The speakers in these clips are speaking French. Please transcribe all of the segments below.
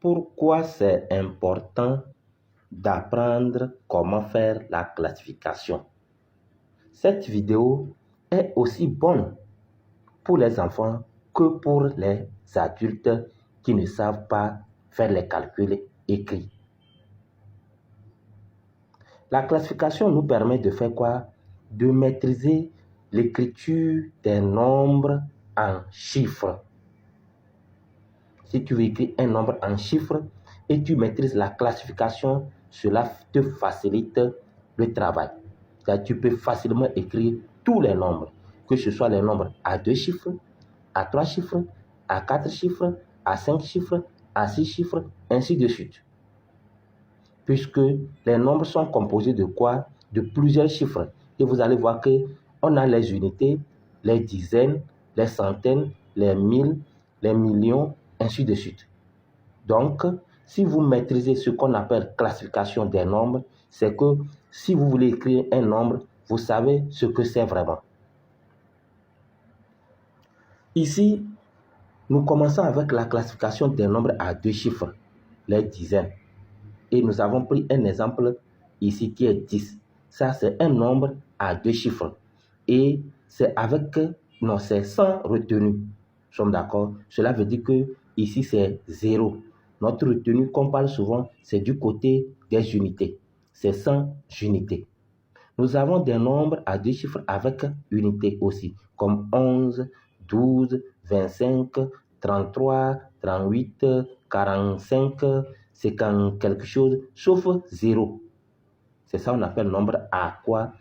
Pourquoi c'est important d'apprendre comment faire la classification? Cette vidéo est aussi bonne pour les enfants que pour les adultes qui ne savent pas faire les calculs écrits. La classification nous permet de faire quoi? De maîtriser l'écriture des nombres en chiffres. Si tu veux écrire un nombre en chiffres et tu maîtrises la classification, cela te facilite le travail. Car tu peux facilement écrire tous les nombres, que ce soit les nombres à 2 chiffres, à 3 chiffres, à 4 chiffres, à 5 chiffres, à 6 chiffres, ainsi de suite. Puisque les nombres sont composés de quoi? De plusieurs chiffres. Et vous allez voir qu'on a les unités, les dizaines, les centaines, les mille, les millions, ainsi de suite. Donc, si vous maîtrisez ce qu'on appelle classification des nombres, c'est que si vous voulez écrire un nombre, vous savez ce que c'est vraiment. Ici, nous commençons avec la classification des nombres à 2 chiffres, les dizaines. Et nous avons pris un exemple ici qui est 10. Ça, c'est un nombre à 2 chiffres. Et c'est c'est sans retenue. Nous sommes d'accord? Cela veut dire que ici, c'est 0. Notre retenue, qu'on parle souvent, c'est du côté des unités. C'est sans unités. Nous avons des nombres à 2 chiffres avec unités aussi, comme 11, 12, 25, 33, 38, 45, c'est quand quelque chose, sauf 0. C'est ça qu'on appelle nombre à quoi?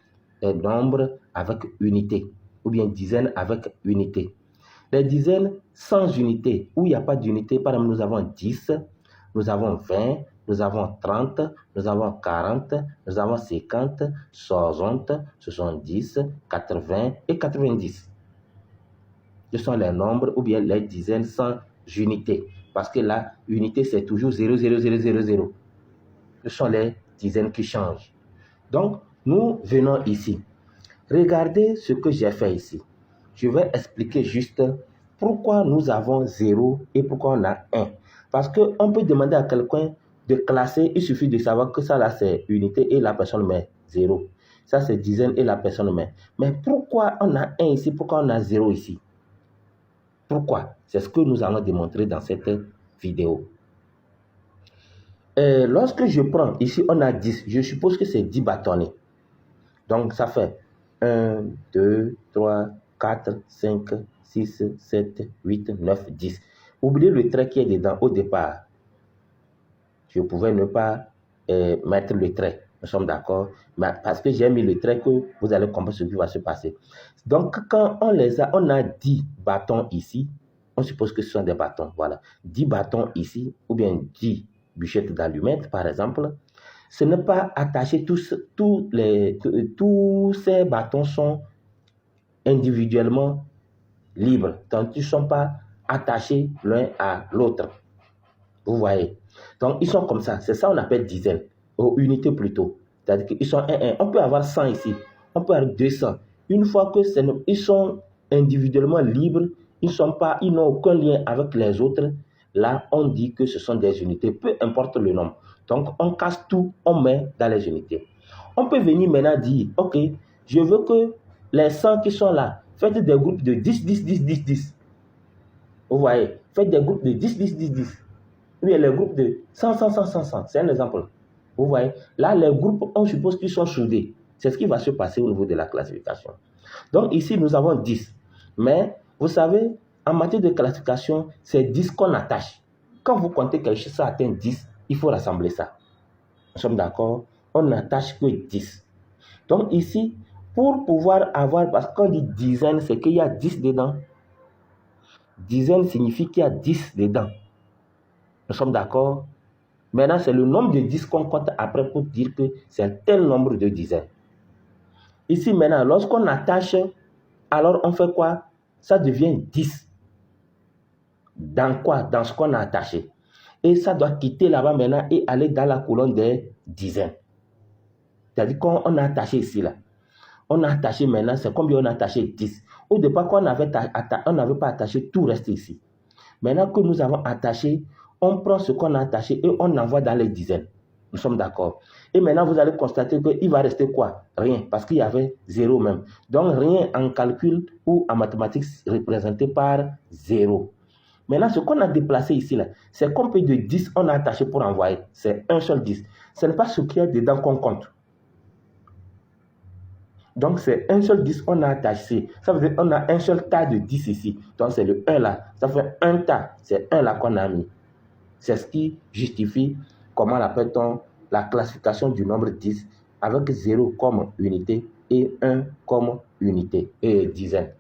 Nombre avec unité, ou bien dizaines avec unité. Les dizaines sans unité, où il n'y a pas d'unité, par exemple, nous avons 10, nous avons 20, nous avons 30, nous avons 40, nous avons 50, 60, 70, 80 et 90. Ce sont les nombres ou bien les dizaines sans unité. Parce que la unité, c'est toujours 0, 0, 0, 0, 0. Ce sont les dizaines qui changent. Donc, nous venons ici. Regardez ce que j'ai fait ici. Je vais expliquer juste pourquoi nous avons 0 et pourquoi on a 1. Parce qu'on peut demander à quelqu'un de classer, il suffit de savoir que ça là c'est unité et la personne met 0. Ça c'est dizaine et la personne met. Mais pourquoi on a 1 ici, pourquoi on a 0 ici? Pourquoi? C'est ce que nous allons démontrer dans cette vidéo. Lorsque je prends, ici on a 10, je suppose que c'est 10 bâtonnets. Donc ça fait 1, 2, 3, 4, 5, 6, 7, 8, 9, 10. Oubliez le trait qui est dedans au départ. Je pouvais ne pas mettre le trait. Nous sommes d'accord? Mais parce que j'ai mis le trait que vous allez comprendre ce qui va se passer. Donc, quand on a 10 bâtons ici. On suppose que ce sont des bâtons. Voilà. 10 bâtons ici, ou bien 10 bûchettes d'allumettes, par exemple. Ce n'est pas attaché, tous ces bâtons sont individuellement libres. Donc, ils ne sont pas attachés l'un à l'autre. Vous voyez? Donc, ils sont comme ça. C'est ça qu'on appelle dizaines, ou unités plutôt. C'est-à-dire qu'ils sont 1. On peut avoir 100 ici. On peut avoir 200. Une fois que ils sont individuellement libres, ils n'ont aucun lien avec les autres. Là, on dit que ce sont des unités, peu importe le nombre. Donc, on casse tout, on met dans les unités. On peut venir maintenant dire, OK, je veux que les 100 qui sont là, faites des groupes de 10, 10, 10, 10, 10. Vous voyez? Faites des groupes de 10, 10, 10, 10. Oui, les groupes de 100, 100, 100, 100, 100. C'est un exemple. Vous voyez? Là, les groupes, on suppose qu'ils sont soudés. C'est ce qui va se passer au niveau de la classification. Donc, ici, nous avons 10. Mais, vous savez, en matière de classification, c'est 10 qu'on attache. Quand vous comptez quelque chose, ça atteint 10, il faut rassembler ça. Nous sommes d'accord? On n'attache que 10. Donc, ici, pour pouvoir avoir, parce qu'on dit dizaine, c'est qu'il y a 10 dedans. Dizaine signifie qu'il y a 10 dedans. Nous sommes d'accord? Maintenant, c'est le nombre de 10 qu'on compte après pour dire que c'est un tel nombre de dizaines. Ici, maintenant, lorsqu'on attache, alors on fait quoi? Ça devient 10. Dans quoi? Dans ce qu'on a attaché. Et ça doit quitter là-bas maintenant et aller dans la colonne des dizaines. C'est-à-dire qu'on a attaché ici, là. On a attaché maintenant, c'est combien on a attaché? 10. Au départ, quand on n'avait pas attaché, tout reste ici. Maintenant que nous avons attaché, On prend ce qu'on a attaché et on envoie dans les dizaines. Nous sommes d'accord. Et maintenant, vous allez constater qu'il va rester quoi? Rien, parce qu'il y avait 0 même. Donc, rien en calcul ou en mathématiques représenté par 0. Maintenant, ce qu'on a déplacé ici, là, c'est combien de 10 on a attaché pour envoyer. C'est un seul 10. Ce n'est pas ce qu'il y a dedans qu'on compte. Donc, c'est un seul 10 qu'on a attaché. Ça veut dire qu'on a un seul tas de 10 ici. Donc, c'est le 1 là. Ça fait un tas. C'est 1 là qu'on a mis. C'est ce qui justifie, comment l'appelle-t-on, la classification du nombre 10 avec 0 comme unité et 1 comme unité et dizaine.